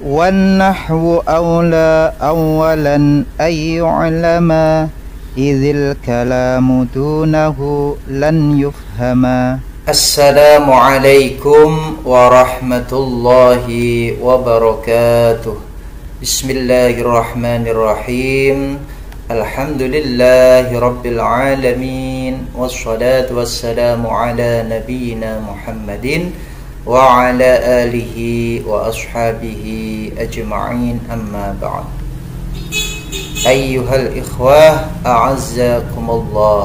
والنحو أولى أولا أن يعلما إذ الكلام دونه لن يفهما. السلام عليكم ورحمة الله وبركاته. بسم الله الرحمن الرحيم. الحمد لله رب العالمين، والصلاة والسلام على نبينا محمد وعلى آله وأصحابه أجمعين، أما بعد. أيها الإخوة أعزكم الله،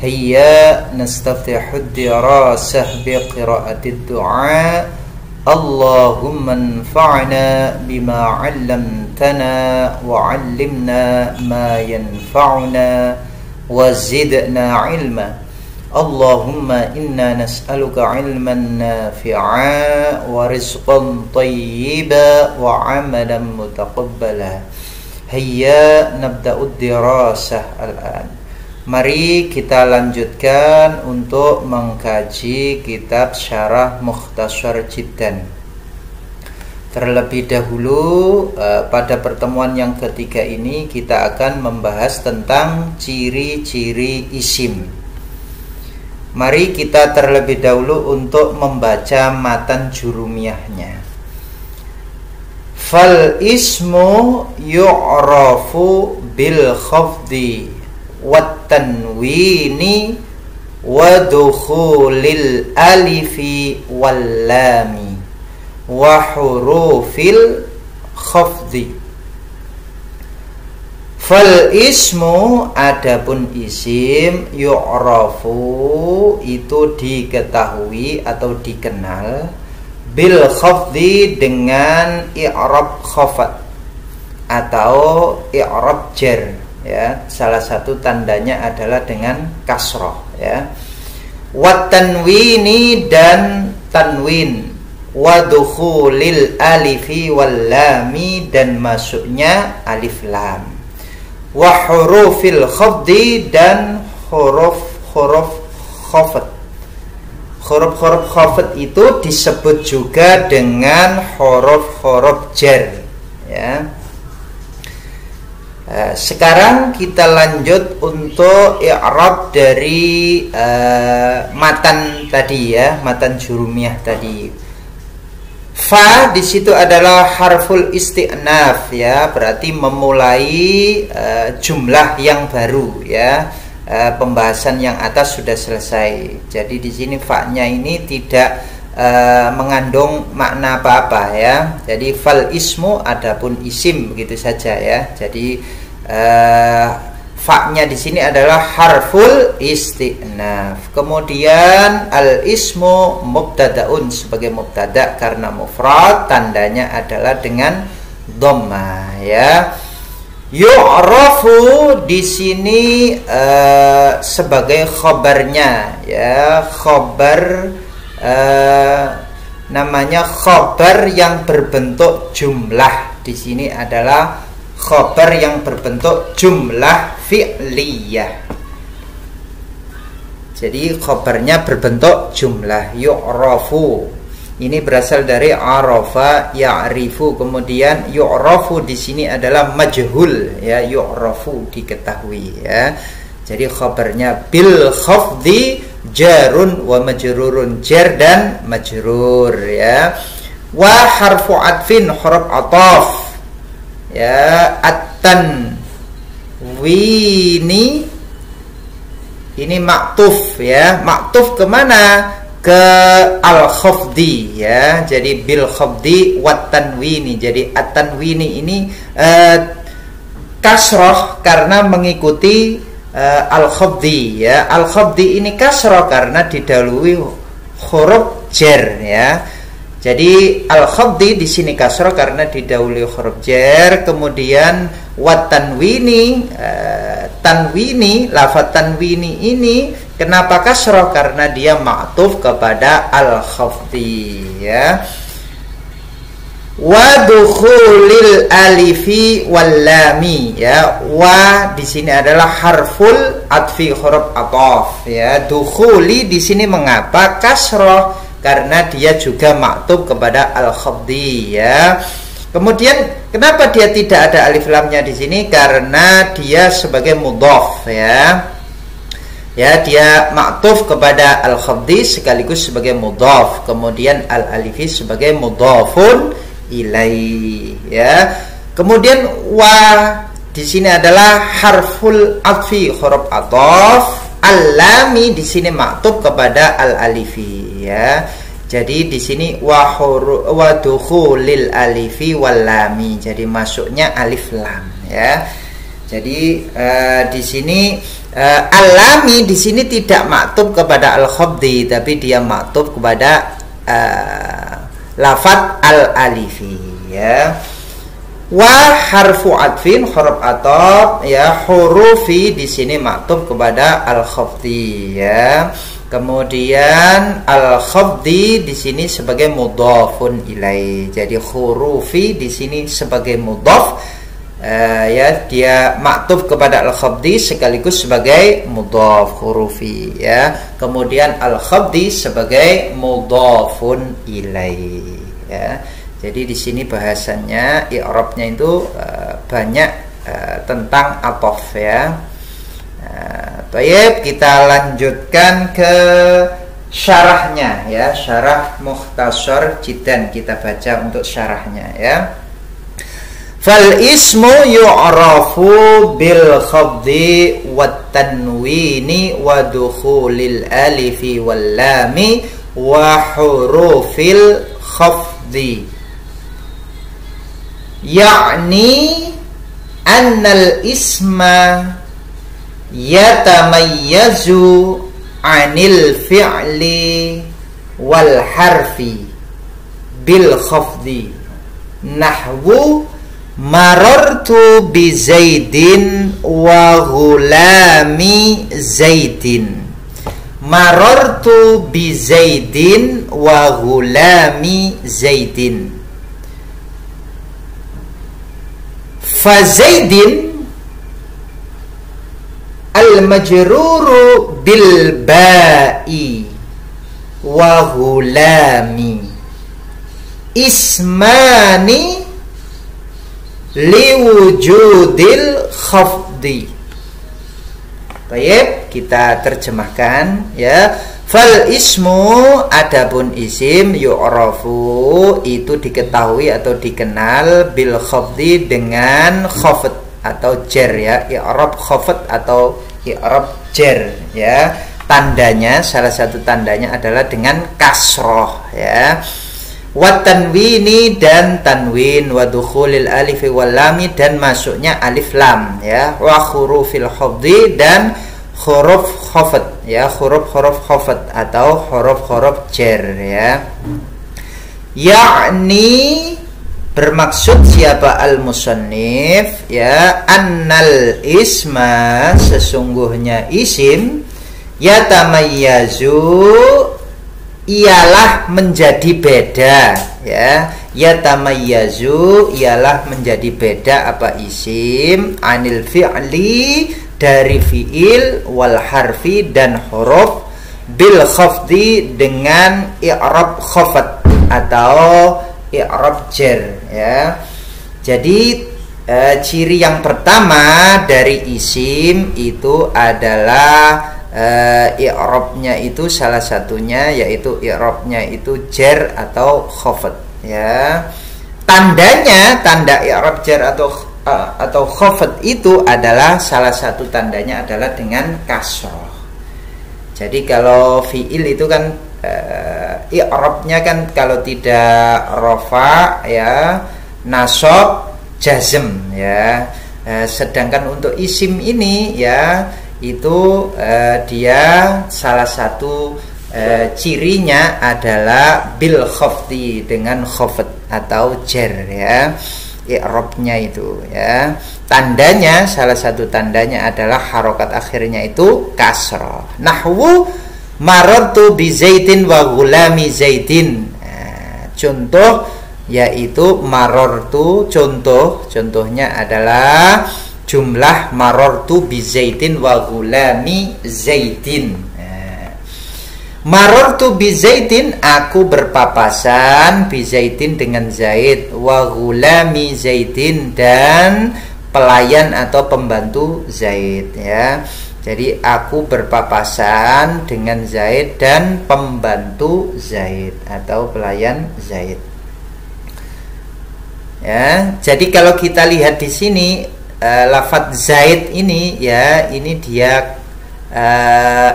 هيا نستفتح الدراسة بقراءة الدعاء. اللهم انفعنا بما علمتنا وعلمنا ما ينفعنا وزدنا علما. اللهم إنا نسألك علما نافعا ورزقا طيبا وعملا متقبلا. هيا نبدأ الدراسة الآن. Mari kita lanjutkan untuk mengkaji kitab Syarah Mukhtasar Jiddan. Terlebih dahulu pada pertemuan yang ketiga ini kita akan membahas tentang ciri-ciri isim. Mari kita terlebih dahulu untuk membaca matan jurumiyahnya. Fal ismu yu'rafu bil khafdi wat tanwini wa dukhulil alifi wal lami wa hurufil khafdi. Fal ismu, adapun isim, yu'rafu itu diketahui atau dikenal, bil khafdi dengan i'rab khafat atau i'rab jar, ya. Salah satu tandanya adalah dengan kasroh, ya. Wat tanwini, dan tanwin, wa dukhulil alifi wal lami, dan masuknya alif lam, wa hurufil khafdi, dan huruf-huruf khafat. Huruf-huruf khafat itu disebut juga dengan huruf-huruf jar, ya. Sekarang kita lanjut untuk i'rab dari matan tadi, ya, matan jurumiyah tadi. Fa di situ adalah harful isti'naf, ya, berarti memulai jumlah yang baru, ya. Pembahasan yang atas sudah selesai. Jadi di sini fa-nya ini tidak mengandung makna apa-apa, ya. Jadi fal ismu, adapun isim, begitu saja, ya. Jadi fa-nya di sini adalah harful isti'naf. Kemudian al ismu mubtadaun, sebagai mubtada karena mufrad, tandanya adalah dengan dhammah, ya. Yu'rafu di sini sebagai khabarnya, ya, khabar, namanya khabar yang berbentuk jumlah. Di sini adalah khabar yang berbentuk jumlah fi'liyah. Jadi khabarnya berbentuk jumlah. Yu'rafu ini berasal dari arafa ya'rifu. Kemudian yu'rafu di sini adalah majhul, ya. Yu'rafu diketahui, ya. Jadi khabarnya bil khafdi jarun wa majrurun, jar dan majrur, ya. Wa harfu atfin, huruf ataf, ya. At-tan wini ini maktuf, ya. Maktuf kemana? Ke al-khafdi, ya. Jadi bil khafdi wat tanwini. Jadi at-tanwini ini kasroh karena mengikuti al-khafdi, ya. Al-khafdi ini kasroh karena didahului huruf jar, ya. Jadi al-khafdi di sini kasroh karena didahului huruf jar. Kemudian wat tanwini, tanwini, lafaz tanwini ini kenapa kasroh? Karena dia ma'tuf kepada al-khafdi, ya. Wa dukhulil alifi wal lami, ya. Wa di sini adalah harful atfi, huruf ataf, ya. Dukhuli di sini mengapa kasroh? Karena dia juga maktub kepada al-khafdi, ya. Kemudian kenapa dia tidak ada alif lamnya di sini? Karena dia sebagai mudhaf ya. Ya, dia ma'tuf kepada al-khafdi sekaligus sebagai mudhaf. Kemudian al-alifi sebagai mudhafun ilai ya. Kemudian wa di sini adalah harful atfi, huruf ataf. Al-lami di sini ma'tuf kepada al-alifi ya. Jadi di sini wa dukhulil alifi wal lami. Jadi masuknya alif lam ya. Jadi di sini al-lami di sini tidak maktub kepada al-khafdi, tapi dia maktub kepada lafadz al-alifi ya. Wa harfu atfin, huruf ataf ya, hurufi di sini maktub kepada al-khafdi ya. Kemudian al-khafdi di sini sebagai mudhafun ilai. Jadi hurufi di sini sebagai mudhaf ya, dia maktub kepada al-khafdi sekaligus sebagai mudhaf hurufi ya. Kemudian al-khafdi sebagai mudhafun ilai ya. Jadi di sini bahasannya i'rabnya itu banyak tentang ataf ya. Baik, kita lanjutkan ke syarahnya ya, syarah Mukhtasar Jiddan. Kita baca untuk syarahnya ya. Fal ismu yu'rafu bil khafdi wat tanwini wa dukhulil alifi wal lami wa hurufil khafdi. Ya'ni annal isma yatamayyazu 'anil fi'li wal harfi bil khafdi, nahwu marartu bi zaidin wa ghulami zaidin. Marartu bi zaidin wa ghulami zaidin. Fa zaidin al-majruru bil ba'i wa ghulami ismani liwujudil khafdi. Baik, kita terjemahkan ya. Fal ismu, adapun isim, yu'rafu itu diketahui atau dikenal bil khafdi dengan khafd atau jar ya, i'rab khafd atau i'rab jar ya. Tandanya, salah satu tandanya adalah dengan kasroh ya. Wa tanwini, dan tanwin, wa dukhulil alifi wal lami, dan masuknya alif lam ya. Wa hurufil khafdi, dan huruf khafd ya, huruf-huruf khafd atau huruf-huruf jar ya. Yakni, bermaksud siapa al-musannif ya, annal isma, sesungguhnya isim, yatamayyazu, ialah menjadi beda ya. Yatamayyazu ialah menjadi beda apa isim, anil fi'li, dari fi'il, wal harfi, dan huruf, bil khafdi, dengan i'rab khafd atau i'rab jar ya. Jadi ciri yang pertama dari isim itu adalah i'rabnya itu salah satunya yaitu i'rabnya itu jar atau khafd ya. Tandanya, tanda i'rab jar atau khafd itu adalah, salah satu tandanya adalah dengan kasroh. Jadi kalau fi'il itu kan i'rabnya kan kalau tidak rofa ya, nasab, jazm ya. Sedangkan untuk isim ini ya, itu dia salah satu cirinya adalah bil khafdi, dengan khafd atau jar ya. I'rabnya itu ya, tandanya, salah satu tandanya adalah harokat akhirnya itu kasroh. Nahwu marartu bi zaidin wa ghulami zaidin. Contoh yaitu marartu, contohnya adalah jumlah marartu bi zaidin wa ghulami zaidin. Marartu bi Zaidin, aku berpapasan bi Zaidin dengan Zaid, wa ghulami Zaidin, dan pelayan atau pembantu Zaid, ya. Jadi aku berpapasan dengan Zaid dan pembantu Zaid atau pelayan Zaid. Ya, jadi kalau kita lihat di sini lafadz Zaid ini, ya, ini dia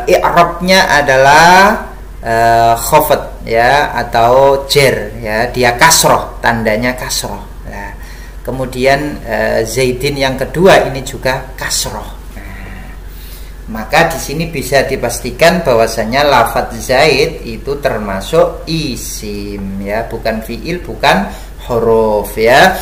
i'rabnya adalah khafat, ya, atau jer, ya, dia kasroh, tandanya kasroh. Nah, kemudian Zaidin yang kedua ini juga kasroh. Maka di sini bisa dipastikan bahwasanya lafadz Zaid itu termasuk isim, ya, bukan fiil, bukan huruf, ya.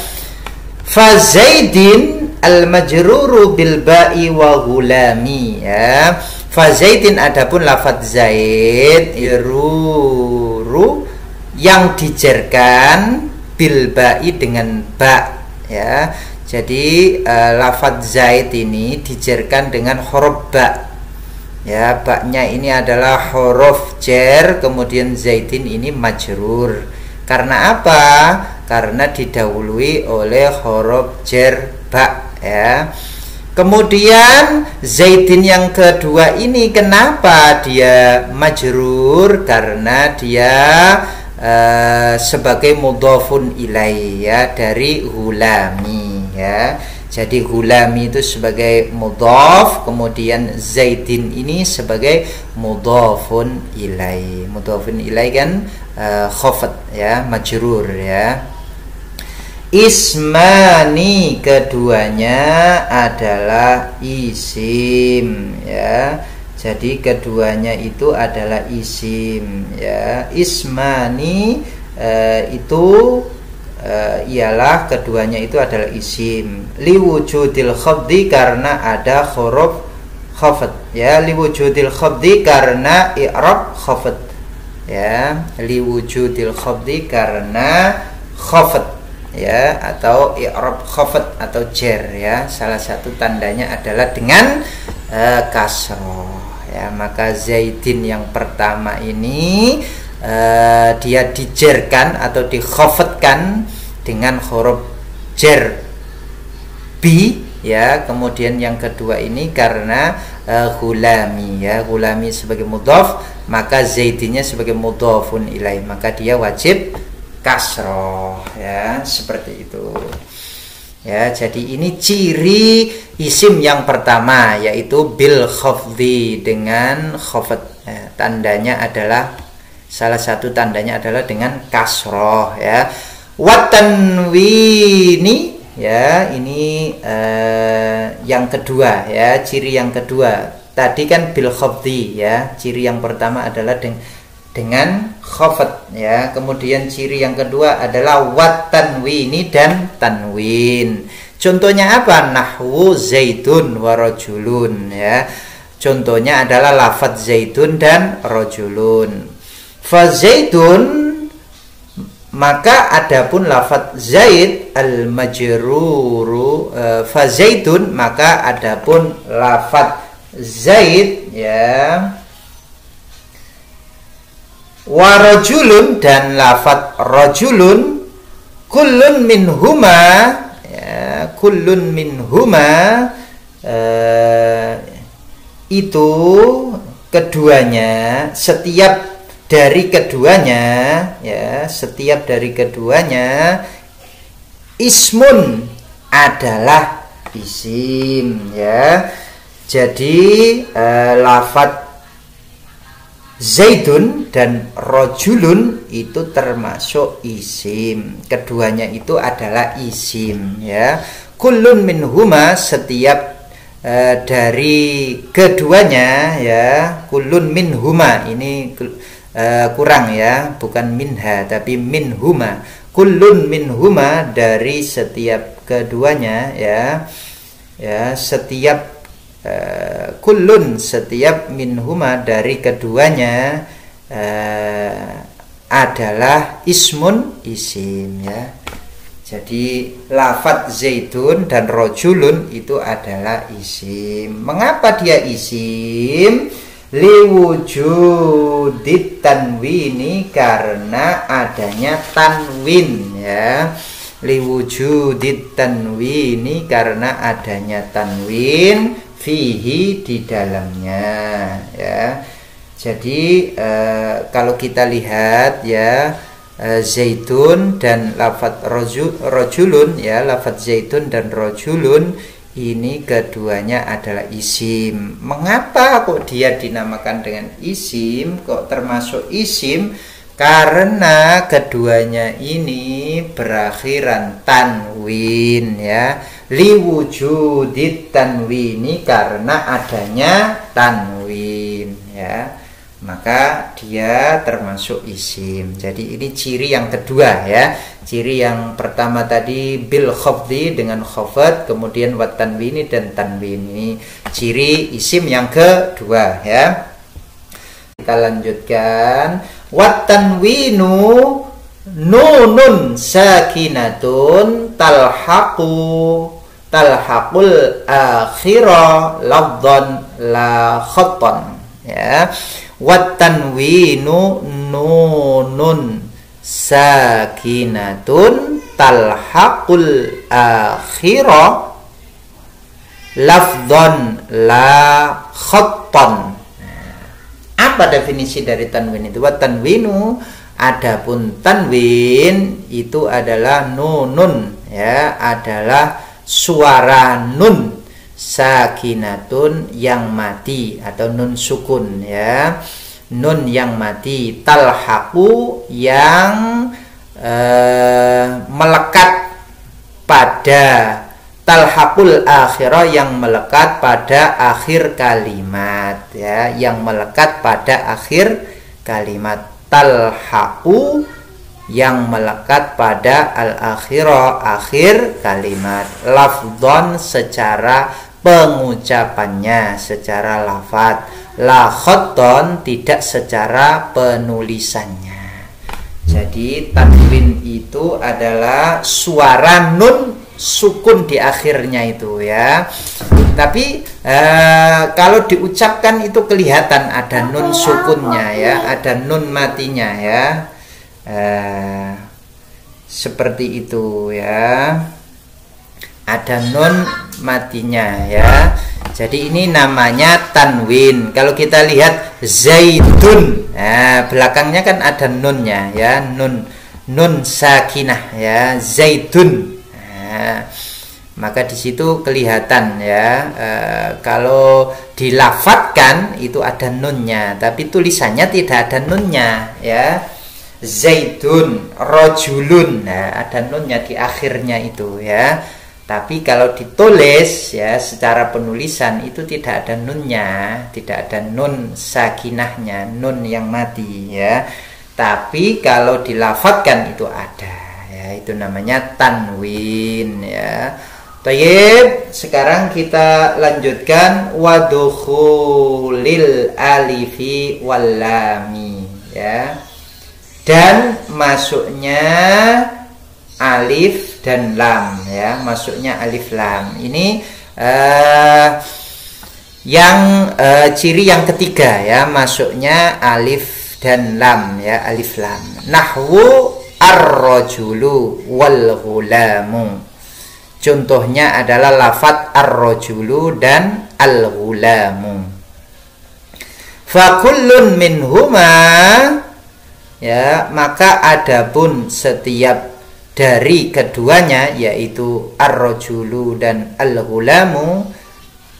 Fa Zaidin al majruru bil ba'i wa ghulami, ya. Fa Zaidin, adapun lafadz Zaid ru yang dijerkan bil ba'i dengan ba, ya. Jadi lafadz Zaid ini dijerkan dengan huruf ba, ya. Ba-nya ini adalah huruf jar, kemudian Zaidin ini majrur. Karena apa? Karena didahului oleh huruf jar ba, ya. Kemudian Zaidin yang kedua ini kenapa dia majrur? Karena dia sebagai mudhafun ilai, ya, dari ghulami, ya. Jadi ghulami itu sebagai mudhaf, kemudian Zaidin ini sebagai mudhafun ilai. Mudhafun ilai kan khafat, ya, majrur, ya. Ismani, keduanya adalah isim, ya. Jadi keduanya itu adalah isim, ya. Ismani itu ialah keduanya itu adalah isim. Liwujudil khafdi, karena ada huruf khafat, ya. Liwujudil khafdi, karena i'rab khafat, ya. Liwujudil khafdi, karena khafat, ya, atau i'rab khafat atau jar, ya. Salah satu tandanya adalah dengan kasroh, ya. Maka Zaidin yang pertama ini dia dijerkan atau dikhafatkan dengan huruf jar bi, ya. Kemudian yang kedua ini karena ghulami, ya. Ghulami sebagai mudhaf, maka Zaidinnya sebagai mudhafun ilaih, maka dia wajib kasroh, ya, seperti itu, ya. Jadi ini ciri isim yang pertama, yaitu bil khafdi, dengan khafat, ya. Tandanya adalah, salah satu tandanya adalah dengan kasroh, ya. Watanwini, ya, ini yang kedua, ya, ciri yang kedua. Tadi kan bil khafdi, ya. Ciri yang pertama adalah dengan khafat, ya. Kemudian ciri yang kedua adalah watanwini dan tanwin. Contohnya apa? Nahwu Zaidun wa rajulun, ya. Contohnya adalah lafadz Zaidun dan rajulun. Fa Zaidun, maka adapun lafadz Zaid al majruru, fa Zaidun, maka adapun lafadz Zaid, ya, wa rajulun, dan lafadz rajulun, kullun minhuma, ya, kullun minhuma, itu keduanya, setiap dari keduanya, ya, setiap dari keduanya ismun, adalah isim, ya. Jadi lafadz Zaidun dan rajulun itu termasuk isim, keduanya itu adalah isim, ya. Kullun minhuma, setiap dari keduanya, ya. Kullun minhuma ini kurang, ya, bukan minha tapi minhuma. Kullun minhuma, dari setiap keduanya, ya, ya, setiap kullun, setiap minhuma, dari keduanya adalah ismun, isim, ya. Jadi lafadz Zaidun dan rajulun itu adalah isim. Mengapa dia isim? liwujudit tanwini, karena adanya tanwin ya. Liwujudit tanwini, karena adanya tanwin, fihi, di dalamnya ya. Jadi kalau kita lihat ya, zaitun dan lafadz rojulun ya, lafadz zaitun dan rojulun ini keduanya adalah isim. Mengapa kok dia dinamakan dengan isim, kok termasuk isim? Karena keduanya ini berakhiran tanwin ya. Liwujudit tanwini, karena adanya tanwin ya, maka dia termasuk isim. Jadi ini ciri yang kedua ya. Ciri yang pertama tadi bil khafdi, dengan khafat, kemudian wat tanwini dan tanwini. Ciri isim yang kedua ya. Kita lanjutkan. Wat tanwinu nunun sakinatun talhaqul akhira lafdhan la khattan ya. Wat tanwinu nunun sakinatun talhaqul akhira lafdhan la khattan. Apa definisi dari tanwin itu? Wat tanwinu, adapun tanwin itu adalah nunun ya, adalah suara nun, sakinatun yang mati atau nun sukun ya, nun yang mati, talhaqu yang melekat pada, talhaqul akhirah yang melekat pada akhir kalimat ya, yang melekat pada akhir kalimat. Talhaqu yang melekat pada al-akhirah, akhir kalimat. Lafdhon secara pengucapannya, secara lafaz. La khatton, tidak secara penulisannya. Jadi tanwin itu adalah suara nun sukun di akhirnya itu ya. Tapi kalau diucapkan itu kelihatan ada nun sukunnya ya, ada nun matinya ya. Seperti itu ya, ada nun matinya ya. Jadi ini namanya tanwin. Kalau kita lihat zaitun, belakangnya kan ada nunnya ya, nun sakinah ya, zaitun. Maka di situ kelihatan ya, kalau dilafatkan itu ada nunnya, tapi tulisannya tidak ada nunnya ya. Zaitun, rojulun, ada nunnya di akhirnya itu ya. Tapi kalau ditulis ya secara penulisan itu tidak ada nunnya, tidak ada nun sakinahnya, nun yang mati ya. Tapi kalau dilafatkan itu ada. Ya, itu namanya tanwin ya. Tayyib, sekarang kita lanjutkan wadukhulil alifi wal lami ya. Dan masuknya alif dan lam ya, masuknya alif lam. Ini ciri yang ketiga ya, masuknya alif dan lam ya, alif lam. Nahwu ar-rajulu wal ghulamu. Contohnya adalah lafadz ar-rajulu dan al-ghulamu. Fa kullun minhuma ya, maka adapun setiap dari keduanya yaitu ar-rajulu dan al-ghulamu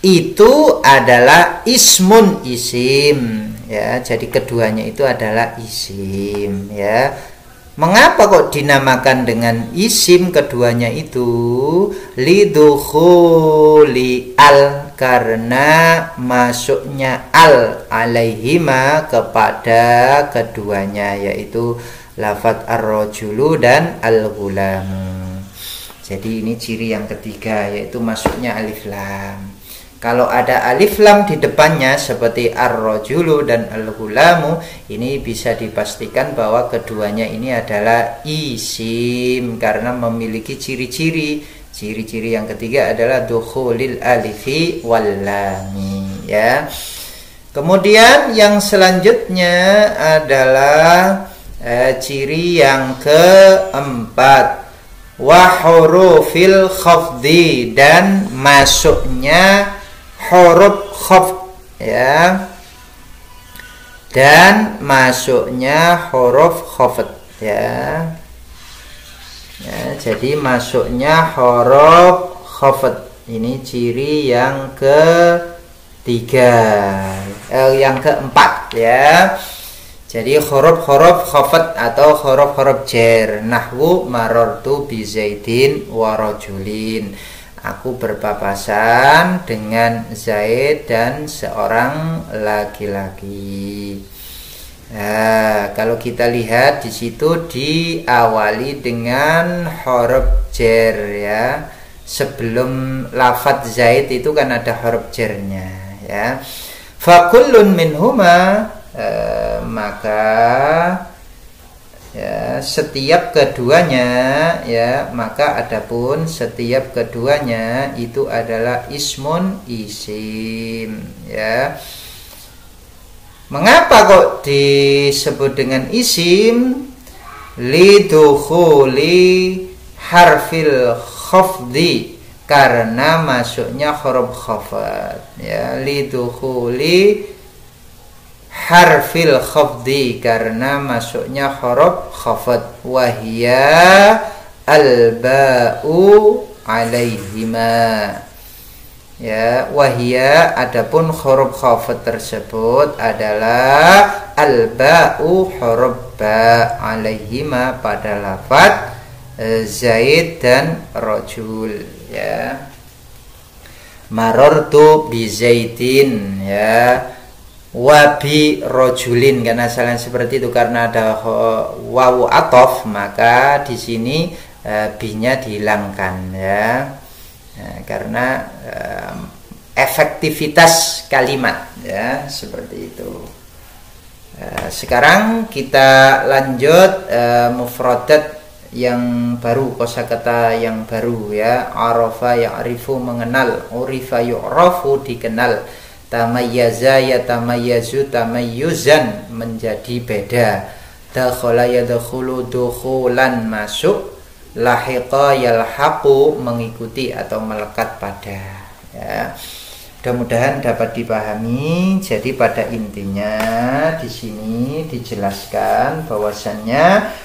itu adalah ismun, isim ya. Jadi keduanya itu adalah isim ya. Mengapa kok dinamakan dengan isim keduanya itu? Lidukhuli al, karena masuknya al alaihima kepada keduanya, yaitu lafadz ar-rajulu dan al-ghulamu. Jadi ini ciri yang ketiga, yaitu masuknya alif lam. Kalau ada alif lam di depannya seperti ar-rajulu dan al-ghulamu, ini bisa dipastikan bahwa keduanya ini adalah isim karena memiliki ciri-ciri. Ciri-ciri yang ketiga adalah dukhulil alifi wal lami ya. Kemudian yang selanjutnya adalah ciri yang keempat, wa hurufil khafdi, dan masuknya huruf khafd, ya, dan masuknya huruf khafd, ya. Ya, jadi masuknya huruf khafd ini ciri yang ketiga, yang keempat, ya. Jadi huruf-huruf khafd atau huruf-huruf jar, nahwu marartu bi Zaidin wa rajulin, aku berpapasan dengan Zaid dan seorang laki-laki. Nah, kalau kita lihat di situ diawali dengan huruf jar, ya. Sebelum lafadz Zaid itu kan ada huruf jarnya, ya. Fa kullun minhuma, maka ya setiap keduanya, ya, maka adapun setiap keduanya itu adalah ismun, isim, ya. Mengapa kok disebut dengan isim? Lidukhuli harfil khafdi, karena masuknya huruf khafd, ya. Lidukhuli harfil khafdi, karena masuknya huruf khafd. Wahia al-ba'u alaihima, ya. Wahia, adapun huruf khafd tersebut adalah al-ba'u, huruf ba, alaihima, pada lafadz Zaid dan rajul, ya. Marartu bi Zaidin, ya, wabi rojulin, karena asalnya seperti itu, karena ada wawu atof, maka di sini binya dihilangkan, ya. Nah, karena efektivitas kalimat, ya, seperti itu. Sekarang kita lanjut mufradat yang baru, kosakata yang baru, ya. Arafa ya'rifu, mengenal. Urifa yu'rafu, dikenal. Tamayyaza yatamayyazu, tamayyuzan, menjadi beda. Dakhala yadkhulu, dukhulan, masuk. Lahiqa yalhaqu, mengikuti atau melekat pada, ya. Mudah-mudahan dapat dipahami. Jadi pada intinya di sini dijelaskan bahwasannya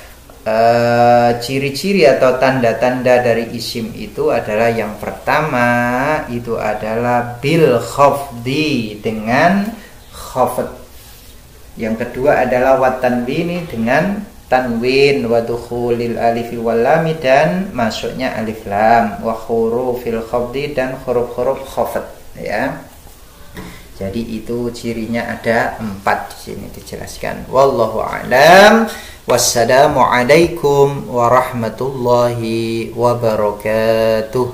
ciri-ciri atau tanda-tanda dari isim itu adalah, yang pertama itu adalah bil khafdi, dengan khafd. Yang kedua adalah wat tanwini, dengan tanwin, wa dukhulil alifi wal lam, dan masuknya alif lam, wa hurufil khafdi, dan huruf-huruf khafd, ya. Jadi itu cirinya ada 4 di sini dijelaskan. Wallahu a'lam. Wassalamualaikum warahmatullahi wabarakatuh.